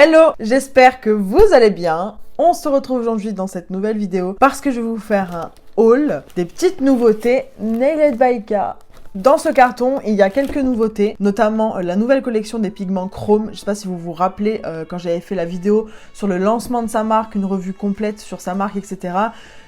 Hello, j'espère que vous allez bien. On se retrouve aujourd'hui dans cette nouvelle vidéo parce que je vais vous faire un haul des petites nouveautés Nailed by K. Dans ce carton, il y a quelques nouveautés, notamment la nouvelle collection des pigments chrome. Je ne sais pas si vous vous rappelez quand j'avais fait la vidéo sur le lancement de sa marque, une revue complète sur sa marque, etc.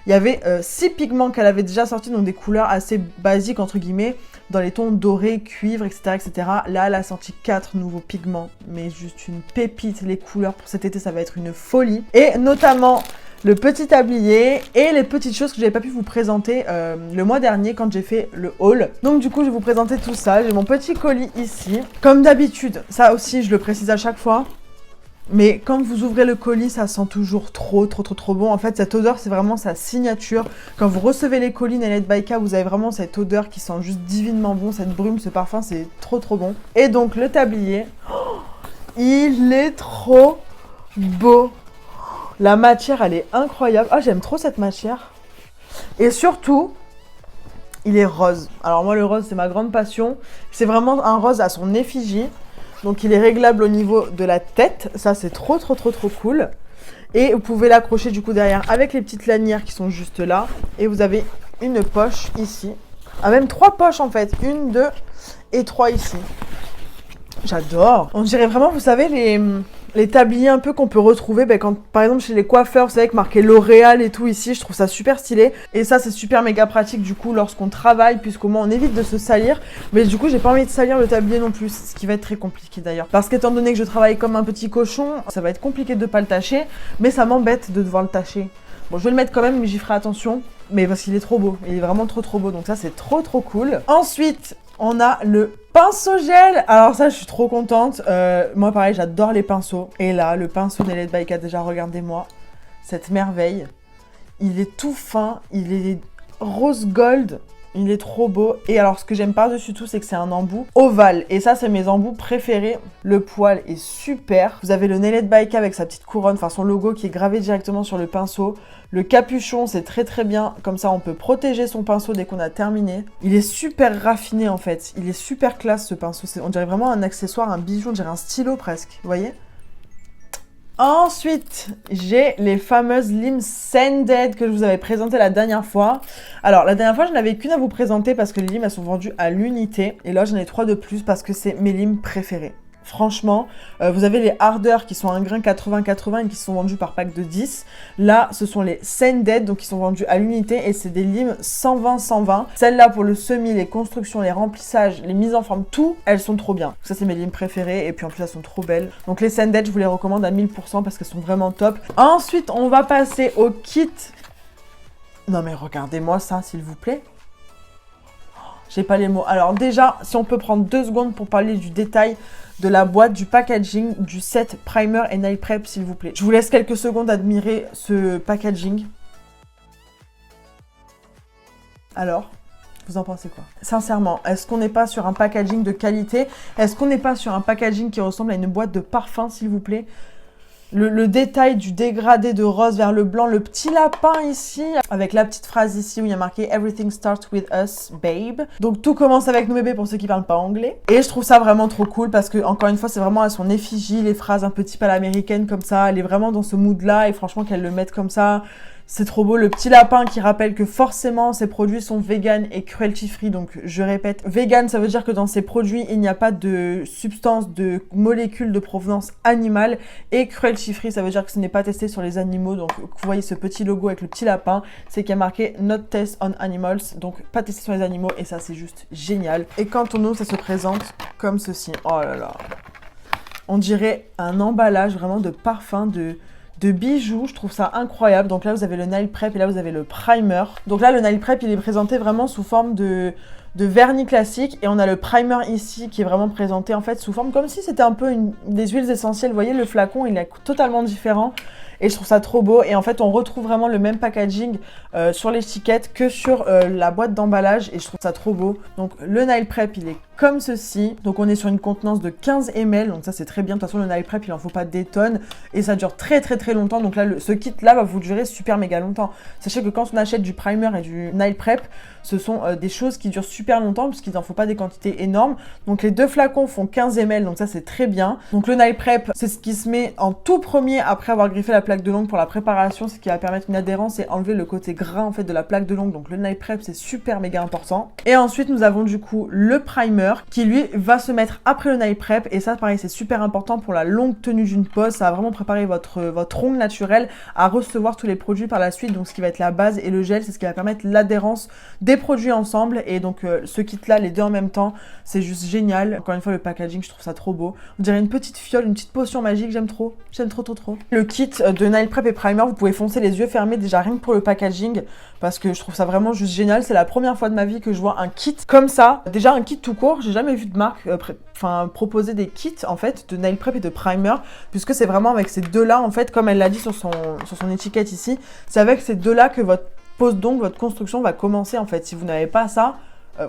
Il y avait 6 pigments qu'elle avait déjà sortis, donc des couleurs assez basiques entre guillemets, dans les tons dorés, cuivre, etc., etc. Là, elle a sorti 4 nouveaux pigments, mais juste une pépite. Les couleurs pour cet été, ça va être une folie. Et notamment le petit tablier et les petites choses que j'avais pas pu vous présenter le mois dernier quand j'ai fait le haul. Donc du coup, je vais vous présenter tout ça. J'ai mon petit colis ici. Comme d'habitude, ça aussi, je le précise à chaque fois. Mais quand vous ouvrez le colis, ça sent toujours trop bon. En fait, cette odeur, c'est vraiment sa signature. Quand vous recevez les colis Nailed by K, vous avez vraiment cette odeur qui sent juste divinement bon. Cette brume, ce parfum, c'est trop bon. Et donc, le tablier, il est trop beau. La matière, elle est incroyable. Ah, j'aime trop cette matière. Et surtout, il est rose. Alors moi, le rose, c'est ma grande passion. C'est vraiment un rose à son effigie. Donc il est réglable au niveau de la tête, ça c'est trop cool. Et vous pouvez l'accrocher du coup derrière avec les petites lanières qui sont juste là. Et vous avez une poche ici. Ah, même 3 poches en fait, 1, 2 et 3 ici. J'adore. On dirait vraiment, vous savez, les tabliers un peu qu'on peut retrouver quand, par exemple, chez les coiffeurs, vous savez, que marqué L'Oréal et tout ici, je trouve ça super stylé. Et ça, c'est super méga pratique du coup lorsqu'on travaille, puisqu'au moins on évite de se salir. Mais du coup, j'ai pas envie de salir le tablier non plus, ce qui va être très compliqué d'ailleurs. Parce qu'étant donné que je travaille comme un petit cochon, ça va être compliqué de pas le tâcher, mais ça m'embête de devoir le tâcher. Bon, je vais le mettre quand même, mais j'y ferai attention. Mais parce qu'il est trop beau, il est vraiment trop beau, donc ça, c'est trop cool. Ensuite, on a le pinceau gel. Alors ça, je suis trop contente. Moi, pareil, j'adore les pinceaux. Et là, le pinceau Nailed by K, déjà, regardez-moi. Cette merveille. Il est tout fin. Il est rose gold. Il est trop beau. Et alors, ce que j'aime par-dessus tout, c'est que c'est un embout ovale. Et ça, c'est mes embouts préférés. Le poil est super. Vous avez le Nailed by K avec sa petite couronne, enfin son logo qui est gravé directement sur le pinceau. Le capuchon, c'est très bien. Comme ça, on peut protéger son pinceau dès qu'on a terminé. Il est super raffiné, en fait. Il est super classe, ce pinceau. On dirait vraiment un accessoire, un bijou. On dirait un stylo, presque. Vous voyez ? Ensuite, j'ai les fameuses limes Scented que je vous avais présentées la dernière fois. Alors, la dernière fois, je n'avais qu'une à vous présenter parce que les limes, elles sont vendues à l'unité. Et là, j'en ai 3 de plus parce que c'est mes limes préférées. Franchement, vous avez les Ardeur qui sont un grain 80-80 et qui sont vendus par pack de 10. Là, ce sont les Scented, donc qui sont vendus à l'unité et c'est des limes 120-120. Celles-là, pour le semis, les constructions, les remplissages, les mises en forme, tout, elles sont trop bien. Ça, c'est mes limes préférées et puis en plus, elles sont trop belles. Donc les Scented, je vous les recommande à 1000% parce qu'elles sont vraiment top. Ensuite, on va passer au kit. Non mais regardez-moi ça, s'il vous plaît. J'ai pas les mots. Alors déjà, si on peut prendre 2 secondes pour parler du détail de la boîte, du packaging, du set primer et nail prep, s'il vous plaît. Je vous laisse quelques secondes admirer ce packaging. Alors, vous en pensez quoi? Sincèrement, est-ce qu'on n'est pas sur un packaging de qualité? Est-ce qu'on n'est pas sur un packaging qui ressemble à une boîte de parfum, s'il vous plaît? Le détail du dégradé de rose vers le blanc, le petit lapin ici, avec la petite phrase ici où il y a marqué « Everything starts with us, babe ». Donc tout commence avec nos bébés pour ceux qui parlent pas anglais. Et je trouve ça vraiment trop cool parce que, encore une fois, c'est vraiment à son effigie, les phrases un peu type à l'américaine comme ça. Elle est vraiment dans ce mood-là et franchement qu'elle le mette comme ça, c'est trop beau. Le petit lapin qui rappelle que forcément ces produits sont vegan et cruelty free. Donc je répète, vegan, ça veut dire que dans ces produits il n'y a pas de substances, de molécules de provenance animale. Et cruelty free, ça veut dire que ce n'est pas testé sur les animaux. Donc vous voyez ce petit logo avec le petit lapin, c'est qu'il y a marqué Not test on animals, donc pas testé sur les animaux. Et ça, c'est juste génial. Et quand on ouvre, ça se présente comme ceci. Oh là là, on dirait un emballage vraiment de parfum, de bijoux. Je trouve ça incroyable. Donc là, vous avez le nail prep et là, vous avez le primer. Donc là, le nail prep, il est présenté vraiment sous forme de vernis classique et on a le primer ici qui est vraiment présenté en fait sous forme comme si c'était un peu des huiles essentielles. Vous voyez, le flacon, il est totalement différent et je trouve ça trop beau. Et en fait, on retrouve vraiment le même packaging sur l'étiquette que sur la boîte d'emballage et je trouve ça trop beau. Donc le nail prep, il est comme ceci. Donc on est sur une contenance de 15 ml, donc ça c'est très bien. De toute façon, le nail prep, il en faut pas des tonnes et ça dure très longtemps. Donc là, ce kit là va vous durer super méga longtemps. Sachez que quand on achète du primer et du nail prep, ce sont des choses qui durent super super longtemps puisqu'il n'en faut pas des quantités énormes. Donc les 2 flacons font 15 ml, donc ça c'est très bien. Donc le nail prep, c'est ce qui se met en tout premier après avoir griffé la plaque de l'ongle pour la préparation, ce qui va permettre une adhérence et enlever le côté gras en fait de la plaque de l'ongle. Donc le nail prep, c'est super méga important. Et ensuite nous avons du coup le primer qui lui va se mettre après le nail prep, et ça pareil c'est super important pour la longue tenue d'une pose. Ça va vraiment préparer votre ongle naturel à recevoir tous les produits par la suite. Donc ce qui va être la base et le gel, c'est ce qui va permettre l'adhérence des produits ensemble. Et donc ce kit là, les deux en même temps, c'est juste génial. Encore une fois, le packaging, je trouve ça trop beau. On dirait une petite fiole, une petite potion magique, j'aime trop. J'aime trop. Le kit de nail prep et primer, vous pouvez foncer les yeux fermés déjà rien que pour le packaging, parce que je trouve ça vraiment juste génial. C'est la première fois de ma vie que je vois un kit comme ça. Déjà un kit tout court, j'ai jamais vu de marque proposer des kits en fait de nail prep et de primer, puisque c'est vraiment avec ces deux là en fait, comme elle l'a dit sur son étiquette ici, c'est avec ces deux là que votre pose d'ongles, votre construction va commencer en fait. Si vous n'avez pas ça,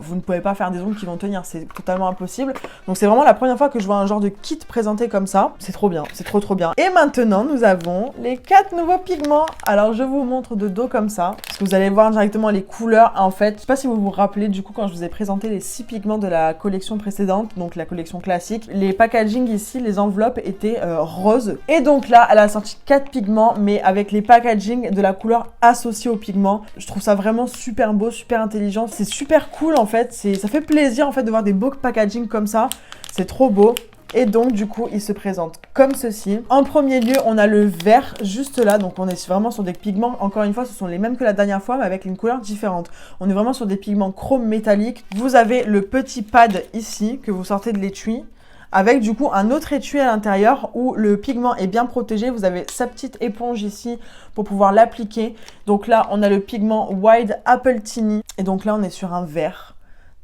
vous ne pouvez pas faire des ongles qui vont tenir, c'est totalement impossible. Donc c'est vraiment la première fois que je vois un genre de kit présenté comme ça. C'est trop bien, c'est trop bien. Et maintenant nous avons les 4 nouveaux pigments. Alors je vous montre de dos comme ça, parce que vous allez voir directement les couleurs. En fait, je sais pas si vous vous rappelez du coup quand je vous ai présenté les 6 pigments de la collection précédente, donc la collection classique, les packaging ici, les enveloppes étaient roses. Et donc là, elle a sorti 4 pigments, mais avec les packaging de la couleur associée aux pigments. Je trouve ça vraiment super beau, super intelligent, c'est super cool. En fait, ça fait plaisir en fait de voir des beaux packaging comme ça, c'est trop beau. Et donc du coup il se présente comme ceci. En premier lieu on a le vert juste là, donc on est vraiment sur des pigments, encore une fois ce sont les mêmes que la dernière fois mais avec une couleur différente. On est vraiment sur des pigments chrome métallique. Vous avez le petit pad ici que vous sortez de l'étui, avec du coup un autre étui à l'intérieur où le pigment est bien protégé. Vous avez sa petite éponge ici pour pouvoir l'appliquer. Donc là on a le pigment Wide Apple Teeny, et donc là on est sur un vert.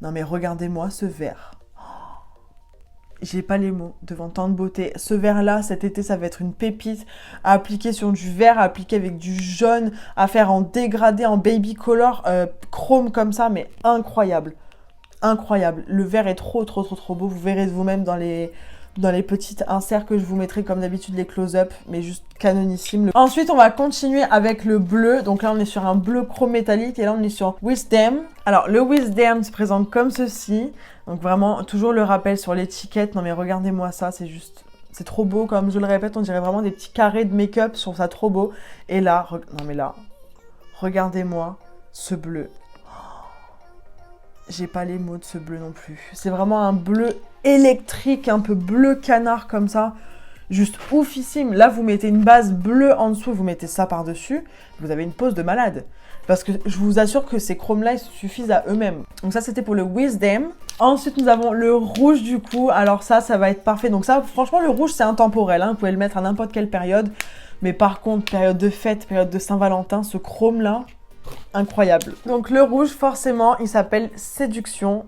Non mais regardez-moi ce vert. J'ai pas les mots devant tant de beauté. Ce vert là cet été ça va être une pépite à appliquer sur du vert, à appliquer avec du jaune, à faire en dégradé, en baby color, chrome comme ça, mais incroyable. Incroyable, le vert est trop beau, vous verrez vous-même dans les petites inserts que je vous mettrai comme d'habitude, les close-up, mais juste canonissime. Ensuite on va continuer avec le bleu, donc là on est sur un bleu chrome métallique et là on est sur Wisdom. Alors le Wisdom se présente comme ceci, donc vraiment toujours le rappel sur l'étiquette. Non mais regardez-moi ça, c'est trop beau, comme je le répète, on dirait vraiment des petits carrés de make-up, je trouve ça trop beau. Et là, non mais là, regardez-moi ce bleu. J'ai pas les mots de ce bleu non plus. C'est vraiment un bleu électrique, un peu bleu canard comme ça. Juste oufissime. Là, vous mettez une base bleue en dessous, vous mettez ça par-dessus. Vous avez une pose de malade. Parce que je vous assure que ces chromes-là, ils suffisent à eux-mêmes. Donc ça, c'était pour le Wisdom. Ensuite, nous avons le rouge du coup. Alors ça va être parfait. Donc ça, franchement, le rouge, c'est intemporel. Hein. Vous pouvez le mettre à n'importe quelle période. Mais par contre, période de fête, période de Saint-Valentin, ce chrome-là, incroyable. Donc le rouge, forcément, il s'appelle Seduction.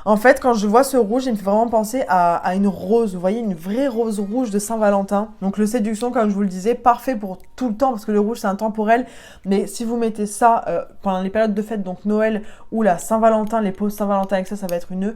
En fait, quand je vois ce rouge, il me fait vraiment penser à une rose. Vous voyez, une vraie rose rouge de Saint-Valentin. Donc le Séduction, comme je vous le disais, parfait pour tout le temps parce que le rouge, c'est intemporel. Mais si vous mettez ça pendant les périodes de fête, donc Noël ou la Saint-Valentin, les pauses Saint-Valentin avec ça va être une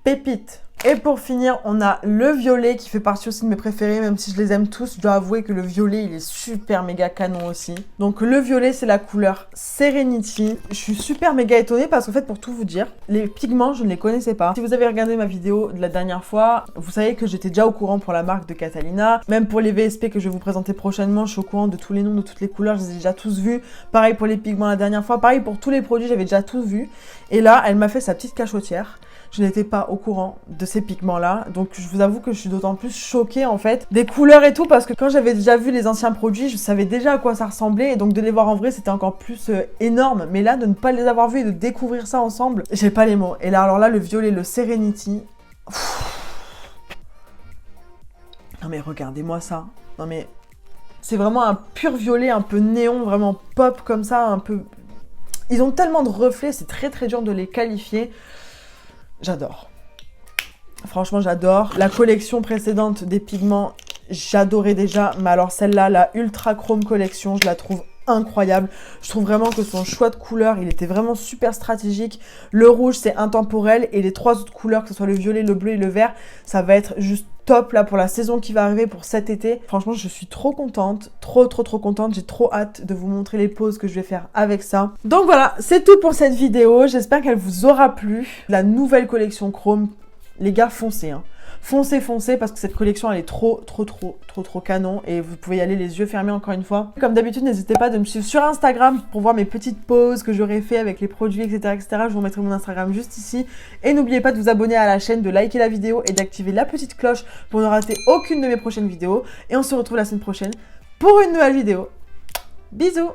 pépite. Et pour finir, on a le violet qui fait partie aussi de mes préférés, même si je les aime tous. Je dois avouer que le violet, il est super méga canon aussi. Donc le violet, c'est la couleur Serenity. Je suis super méga étonnée parce qu'en fait, pour tout vous dire, les pigments, je ne les connaissais pas. Si vous avez regardé ma vidéo de la dernière fois, vous savez que j'étais déjà au courant pour la marque de Catalina. Même pour les VSP que je vais vous présenter prochainement, je suis au courant de tous les noms, de toutes les couleurs, je les ai déjà tous vus. Pareil pour les pigments la dernière fois, pareil pour tous les produits, j'avais déjà tous vus. Et là, elle m'a fait sa petite cachotière. Je n'étais pas au courant de ces pigments-là, donc je vous avoue que je suis d'autant plus choquée en fait des couleurs et tout, parce que quand j'avais déjà vu les anciens produits, je savais déjà à quoi ça ressemblait, et donc de les voir en vrai, c'était encore plus énorme. Mais là, de ne pas les avoir vus et de découvrir ça ensemble, j'ai pas les mots. Et là, alors là, le violet, le Serenity... Non mais regardez-moi ça. Non mais... C'est vraiment un pur violet, un peu néon, vraiment pop comme ça, un peu... Ils ont tellement de reflets, c'est très dur de les qualifier. J'adore. Franchement, j'adore. La collection précédente des pigments, j'adorais déjà. Mais alors celle-là, la Ultra Chrome Collection, je la trouve incroyable. Je trouve vraiment que son choix de couleurs, il était vraiment super stratégique. Le rouge, c'est intemporel. Et les trois autres couleurs, que ce soit le violet, le bleu et le vert, ça va être juste top là pour la saison qui va arriver pour cet été. Franchement, je suis trop contente, trop contente. J'ai trop hâte de vous montrer les poses que je vais faire avec ça. Donc voilà, c'est tout pour cette vidéo. J'espère qu'elle vous aura plu. La nouvelle collection Chrome, les gars, foncez, hein. Foncez parce que cette collection elle est trop canon et vous pouvez y aller les yeux fermés encore une fois. Comme d'habitude, n'hésitez pas de me suivre sur Instagram pour voir mes petites pauses que j'aurais fait avec les produits, etc. Je vous mettrai mon Instagram juste ici. Et n'oubliez pas de vous abonner à la chaîne, de liker la vidéo et d'activer la petite cloche pour ne rater aucune de mes prochaines vidéos. Et on se retrouve la semaine prochaine pour une nouvelle vidéo. Bisous!